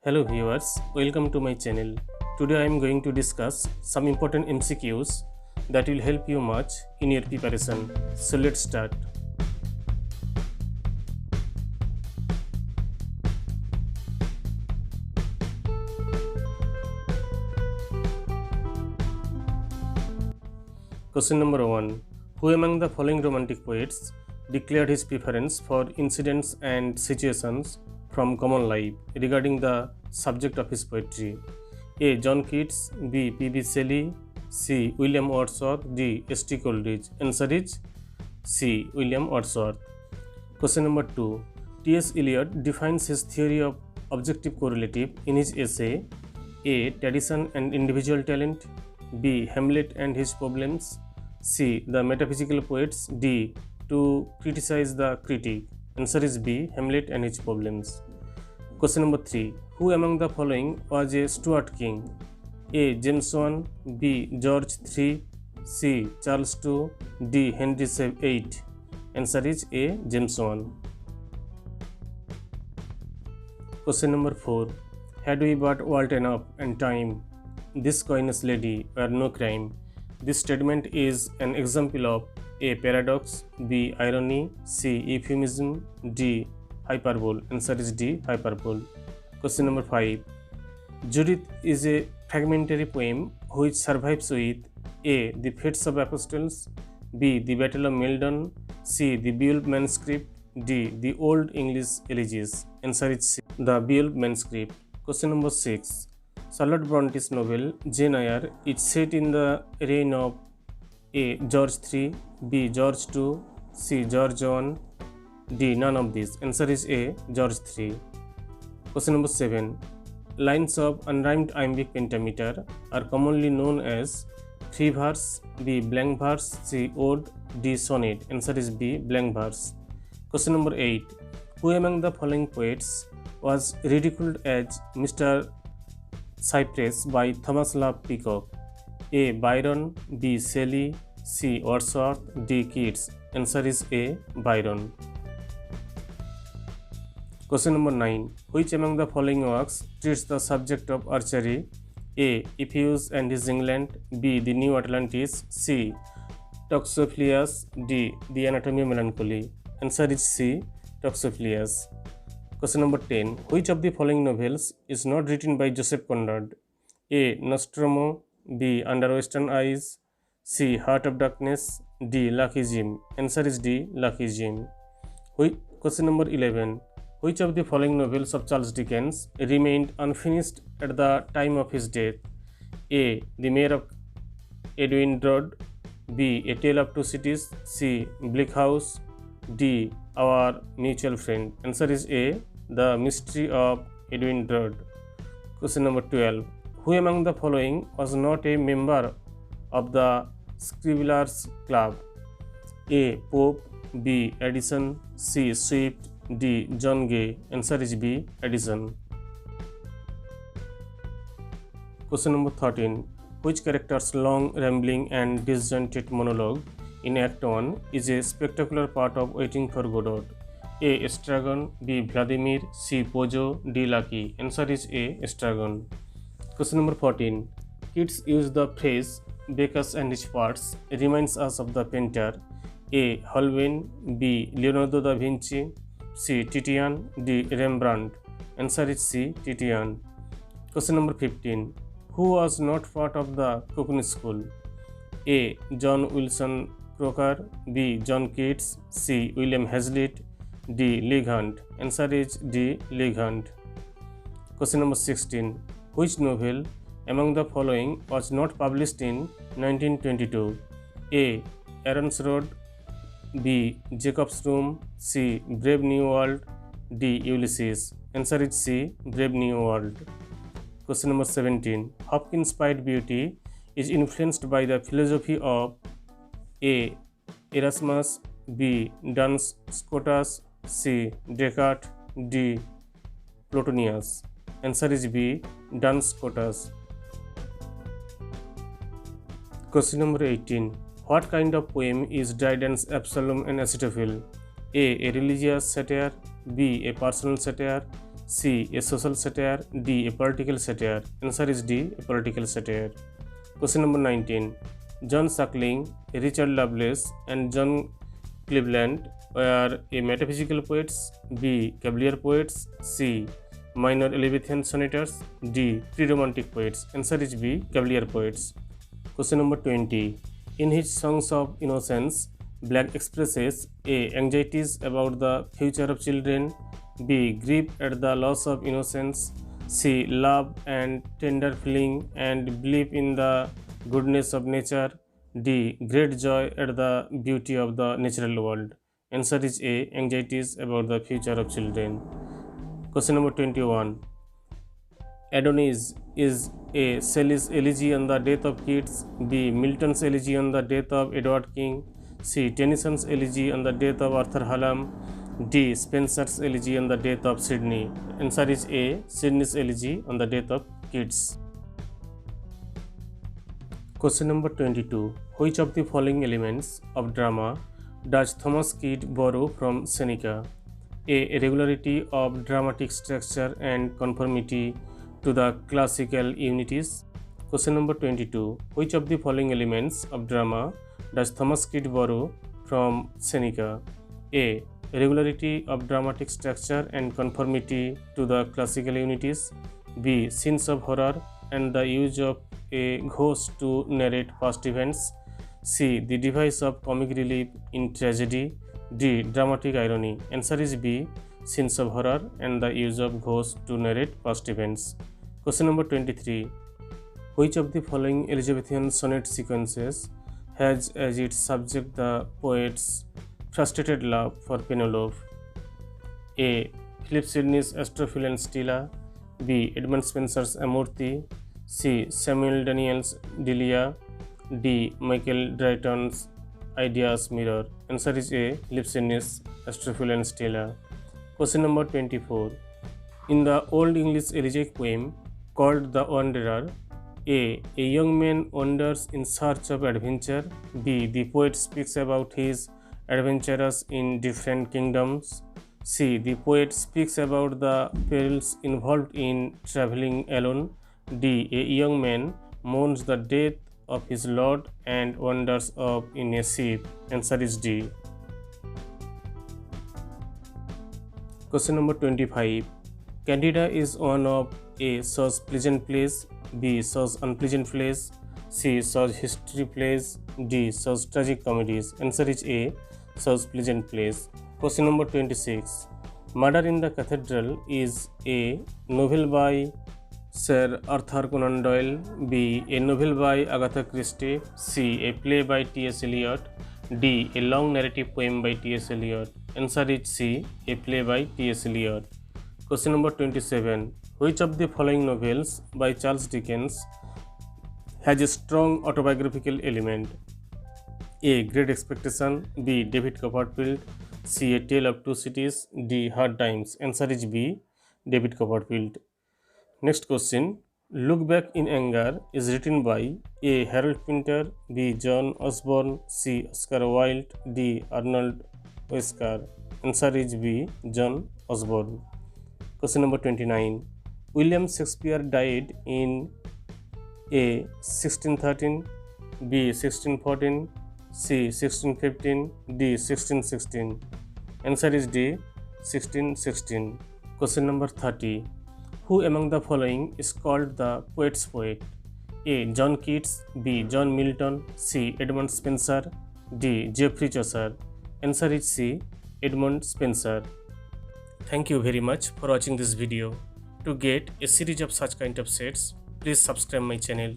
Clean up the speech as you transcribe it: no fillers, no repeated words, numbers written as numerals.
Hello viewers, welcome to my channel. Today I am going to discuss some important MCQs that will help you much in your preparation. So let's start. Question number 1. Who among the following romantic poets declared his preference for incidents and situations from common life regarding the subject of his poetry? A. John Keats, B. P.B. Shelley, C. William Wordsworth, D. S.T. Coleridge. Answer is C. William Wordsworth. Question number 2. T.S. Eliot defines his theory of objective correlative in his essay A. Tradition and Individual Talent, B. Hamlet and His Problems, C. The Metaphysical Poets, D. To Criticize the Critic. Answer is B. Hamlet and His Problems. Question number 3. Who among the following was a Stuart king? A. James I, B. George III, C. Charles II, D. Henry VIII. Answer is A. James I. Question number 4. Had we but world enough and time, this coyness lady were no crime. This statement is an example of A. Paradox, B. Irony, C. Euphemism, D. Hyperbole. Answer is D. Hyperbole. Question number 5. Judith is a fragmentary poem which survives with A. The Fates of Apostles, B. The Battle of Maldon, C. The Beowulf Manuscript, D. The Old English Elegies. Answer is C. The Beowulf Manuscript. Question number 6. Charlotte Bronte's novel Jane Eyre is set in the reign of A. George III, B. George II, C. George I, D. None of these. Answer is A. George III. Question number 7. Lines of unrhymed iambic pentameter are commonly known as free verse, B. Blank verse, C. Ode, D. Sonnet. Answer is B. Blank verse. Question number 8. Who among the following poets was ridiculed as Mr. Cypress by Thomas Love Peacock? A. Byron, B. Shelley, C. Wordsworth, D. Keats. Answer is A. Byron. Question number 9. Which among the following works treats the subject of archery? A. Euphues and his England, B. The New Atlantis, C. Toxophilus, D. The Anatomy of Melancholy. Answer is C. Toxophilus. Question number 10. Which of the following novels is not written by Joseph Conrad? A. Nostromo, B. Under Western Eyes, C. Heart of Darkness, D. Lucky Jim. Answer is D. Lucky Jim. Question number 11. Which of the following novels of Charles Dickens remained unfinished at the time of his death? A. The Mayor of Edwin Drood, B. A Tale of Two Cities, C. Bleak House, D. Our Mutual Friend. Answer is A. The Mystery of Edwin Drood. Question number 12. Who among the following was not a member of the Scribblers Club? A. Pope, B. Addison, C. Swift, D. John Gay. Answer is B. Addison. Question number 13. Which character's long, rambling and disjointed monologue in Act 1 is a spectacular part of Waiting for Godot? A. Estragon, B. Vladimir, C. Pojo, D. Lucky. Answer is A. Estragon. Question number 14. Keats used the phrase Bacchus and his parts reminds us of the painter A. Holbein, B. Leonardo da Vinci, C. Titian, D. Rembrandt. Answer is C. Titian. Question number 15. Who was not part of the Cockney School? A. John Wilson Croker, B. John Keats, C. William Hazlitt, D. Leigh Hunt. Answer is D. Leigh Hunt. Question number 16. Which novel among the following was not published in 1922? A. Aaron's Road, B. Jacob's Room, C. Brave New World, D. Ulysses. Answer is C. Brave New World. Question number 17. Hopkins' Pied Beauty is influenced by the philosophy of A. Erasmus, B. Duns Scotus, C. Descartes, D. Plotinus. Answer is B. Duns Scotus. Question number 18. What kind of poem is Dryden's Absalom and Achitophel? A. A religious satire, B. A personal satire, C. A social satire. D. A political satire. Answer is D. A political satire. Question number 19. John Suckling, Richard Lovelace, and John Cleveland were A. metaphysical poets. B. Cavalier poets. C. Minor Elizabethan sonators. D. Pre-romantic poets. Answer is B. Cavalier poets. Question number 20. In his Songs of Innocence, Black expresses A. anxieties about the future of children. B. grief at the loss of innocence. C. love and tender feeling and belief in the goodness of nature. D. great joy at the beauty of the natural world. Answer is A. anxieties about the future of children. Question number 21. Adonis is A. Shelley's elegy on the death of Keats. B. Milton's elegy on the death of Edward King. C. Tennyson's elegy on the death of Arthur Hallam. D. Spenser's elegy on the death of Sidney. Answer is A. Sidney's elegy on the death of Keats. Question number 22. Which of the following elements of drama does Thomas Kyd borrow from Seneca? A. Regularity of dramatic structure and conformity to the classical unities. Question number 22. Which of the following elements of drama does Thomas Kyd borrow from Seneca? A. Regularity of dramatic structure and conformity to the classical unities. B. Scenes of horror and the use of a ghost to narrate past events. C. The device of comic relief in tragedy. D. Dramatic irony. Answer is B. Scenes of horror and the use of ghosts to narrate past events. Question number 23. Which of the following Elizabethan sonnet sequences has as its subject the poet's frustrated love for Penelope? A. Philip Sidney's Astrophil and Stella. B. Edmund Spenser's Amorti. C. Samuel Daniel's Delia. D. Michael Drayton's Ideas Mirror. Answer is A. Philip Sidney's Astrophil and Stella. Question number 24. In the Old English elegiac poem called The Wanderer, A young man wanders in search of adventure. B. The poet speaks about his adventures in different kingdoms. C. The poet speaks about the perils involved in traveling alone. D. A young man mourns the death of his lord and wanders off in a ship. Answer is D. Question number 25. Candida is one of A. such pleasant plays. B. such unpleasant plays. C. such history plays. D. such tragic comedies. Answer is A. such pleasant plays. Question number 26. Murder in the Cathedral is A. novel by Sir Arthur Conan Doyle. B. a novel by Agatha Christie. C. a play by T.S. Eliot. D. a long narrative poem by T.S. Eliot. Answer is C. a play by T.S. Eliot. Question number 27. Which of the following novels by Charles Dickens has a strong autobiographical element? A. Great Expectation. B. David Copperfield. C. A Tale of Two Cities. D. Hard Times. Answer is B. David Copperfield. Next question. Look Back in Anger is written by A. Harold Pinter. B. John Osborne. C. Oscar Wilde. D. Arnold Wesker. Answer is B. John Osborne. Question number 29. William Shakespeare died in A. 1613. B. 1614. C. 1615. D. 1616. Answer is D. 1616. Question number 30. Who among the following is called the poet's poet? A. John Keats. B. John Milton. C. Edmund Spenser. D. Geoffrey Chaucer. Answer is C. Edmund Spenser. Thank you very much for watching this video. To get a series of such kind of sets, please subscribe my channel.